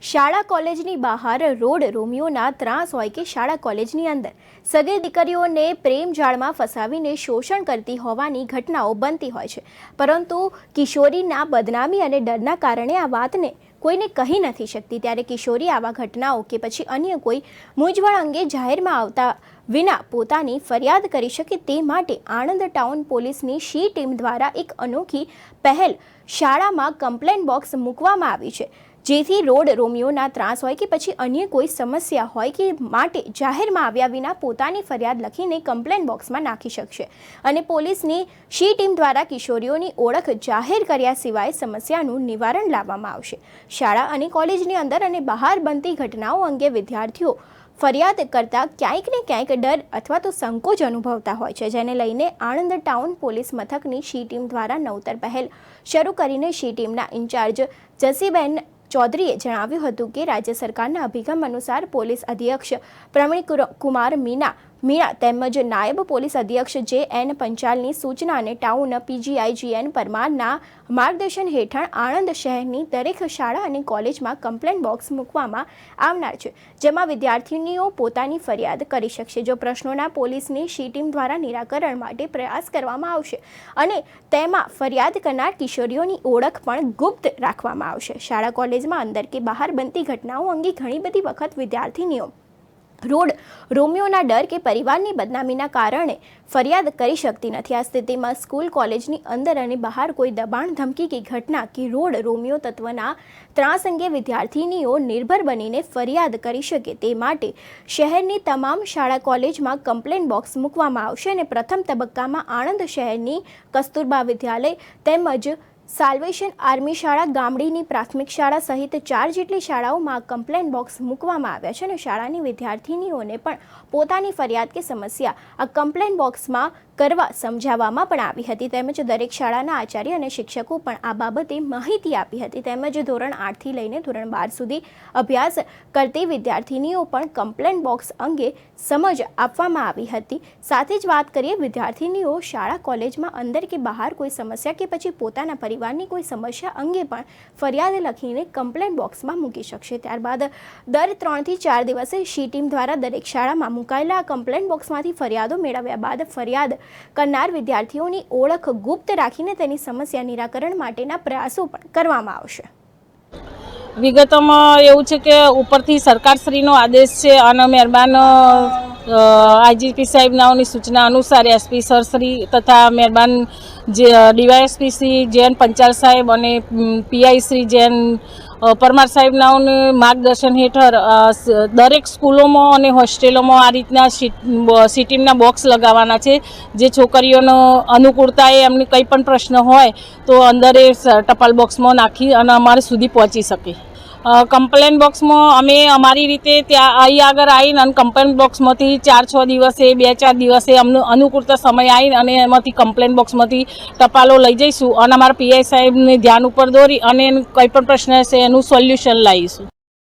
શાળા કોલેજની બહાર રોડ રોમિયોના ત્રાસ હોય કે શાળા કોલેજની અંદર સગીર દીકરીઓને પ્રેમ જાળમાં ફસાવીને શોષણ કરતી હોવાની ઘટનાઓ બનતી હોય છે, પરંતુ કિશોરીના બદનામી અને ડરના કારણે આ વાતને કોઈને કહી નથી શકતી। ત્યારે કિશોરી આવા ઘટનાઓ કે પછી અન્ય કોઈ મૂંઝવણ અંગે જાહેરમાં આવતા વિના પોતાની ફરિયાદ કરી શકે તે માટે આણંદ ટાઉન પોલીસની શી ટીમ દ્વારા એક અનોખી પહેલ શાળામાં કમ્પ્લેન બોક્સ મૂકવામાં આવી છે, જેથી રોડ રોમિયોના ત્રાસ હોય કે પછી અન્ય કોઈ સમસ્યા હોય કે માટે જાહેરમાં આવ્યા વિના પોતાની ફરિયાદ લખીને કમ્પ્લેન બોક્સમાં નાખી શકશે અને પોલીસની શી ટીમ દ્વારા કિશોરીઓની ઓળખ જાહેર કર્યા સિવાય સમસ્યાનું નિવારણ લાવવામાં આવશે। શાળા અને કોલેજની અંદર અને બહાર બનતી ઘટનાઓ અંગે વિદ્યાર્થીઓ ફરિયાદ કરતા ક્યાંક ને ક્યાંક ડર અથવા તો સંકોચ અનુભવતા હોય છે, જેને લઈને આણંદ ટાઉન પોલીસ મથકની શી ટીમ દ્વારા નવતર પહેલ શરૂ કરીને શી ટીમના ઇન્ચાર્જ જસીબેન ચૌધરીએ જણાવ્યું હતું કે રાજ્ય સરકારના અભિગમ અનુસાર પોલીસ અધ્યક્ષ પ્રવીણ કુમાર મીણા તેમજ નાયબ પોલીસ અધ્યક્ષ જે.એન. પંચાલની સૂચના અને ટાઉન પીજીઆઈ જી.એન. પરમારના માર્ગદર્શન હેઠળ આણંદ શહેરની દરેક શાળા અને કોલેજમાં કમ્પ્લેન બોક્સ મૂકવામાં આવનાર છે, જેમાં વિદ્યાર્થીનીઓ પોતાની ફરિયાદ કરી શકશે। જો પ્રશ્નોના પોલીસની શી ટીમ દ્વારા નિરાકરણ માટે પ્રયાસ કરવામાં આવશે અને તેમાં ફરિયાદ કરનાર કિશોરીઓની ઓળખ પણ ગુપ્ત રાખવામાં આવશે। શાળા કોલેજમાં અંદર કે બહાર બનતી ઘટનાઓ અંગે ઘણી બધી વખત વિદ્યાર્થીનીઓ રોડ રોમિયોના ડર કે પરિવારની બદનામીના કારણે ફરિયાદ કરી શકતી નથી। આ સ્થિતિમાં સ્કૂલ કોલેજની અંદર અને બહાર કોઈ દબાણ ધમકી કે ઘટના કે રોડ રોમિયો તત્વના ત્રાસ અંગે વિદ્યાર્થીનીઓ નિર્ભર બનીને ફરિયાદ કરી શકે તે માટે શહેરની તમામ શાળા કોલેજમાં કમ્પ્લેન બોક્સ મૂકવામાં આવશે અને પ્રથમ તબક્કામાં આણંદ શહેરની કસ્તુરબા વિદ્યાલય તેમજ સાલ્વેશન આર્મી શાળા, ગામડીની પ્રાથમિક શાળા સહિત 4 જેટલી શાળાઓમાં કમ્પ્લેન બોક્સ મૂકવામાં આવ્યા છે અને શાળાની વિદ્યાર્થીનીઓને પણ પોતાની ફરિયાદ કે સમસ્યા આ કમ્પ્લેન બોક્સમાં કરવા સમજાવવામાં પણ આવી હતી, તેમજ દરેક શાળાના આચાર્ય અને શિક્ષકો પણ આ બાબતે માહિતી આપી હતી, તેમજ ધોરણ 8થી લઈને ધોરણ 12 સુધી અભ્યાસ કરતી વિદ્યાર્થીનીઓ પણ કમ્પ્લેન બોક્સ અંગે સમજ આપવામાં આવી હતી। સાથે જ વાત કરીએ વિદ્યાર્થીનીઓ શાળા કોલેજમાં અંદર કે બહાર કોઈ સમસ્યા કે પછી પોતાના પરિવારની કોઈ સમસ્યા અંગે પણ ફરિયાદ લખીને કમ્પ્લેન બોક્સમાં મૂકી શકશે। ત્યારબાદ દર 3 થી 4 દિવસે શી ટીમ દ્વારા દરેક શાળામાં મુકાયેલા કમ્પ્લેન બોક્સમાંથી ફરિયાદો મેળવ્યા બાદ ફરિયાદ કરનાર વિદ્યાર્થીઓની ઓળખ ગુપ્ત રાખીને તેની સમસ્યા નિરાકરણ માટેના પ્રયાસો પણ કરવામાં આવશે। વિગતોમાં એવું છે કે ઉપરથી સરકારશ્રીનો આદેશ છે અને મહેરબાન આઈજીપી સાહેબનાઓની સૂચના અનુસાર એસપી સરશ્રી તથા મહેરબાન ડીવાયએસપી શ્રી જે.એન. પંચાલ સાહેબ અને પીઆઈ શ્રી જે.એન. પરમાર સાહેબનાઓને માર્ગદર્શન હેઠળ દરેક સ્કૂલોમાં અને હોસ્ટેલોમાં આ રીતના શી ટીમના બોક્સ લગાવવાના છે, જે છોકરીઓનો અનુકૂળતા એ એમને કંઈ પણ પ્રશ્ન હોય તો અંદર એ ટપાલ બોક્સમાં નાખી અને અમારે સુધી પહોંચી શકે। કમ્પ્લેન બોક્સમાં અમે અમારી રીતે ત્યાં અહીં આગળ આવીને અને કમ્પ્લેન બોક્સમાંથી 4-6 દિવસે 2-4 દિવસે અમને અનુકૂળતા સમય આવીને અને એમાંથી કમ્પ્લેન બોક્સમાંથી ટપાલો લઈ જઈશું અને અમારા પીઆઈ સાહેબને ધ્યાન ઉપર દોરી અને કંઈ પણ પ્રશ્ન હશે એનું સોલ્યુશન લાવીશું।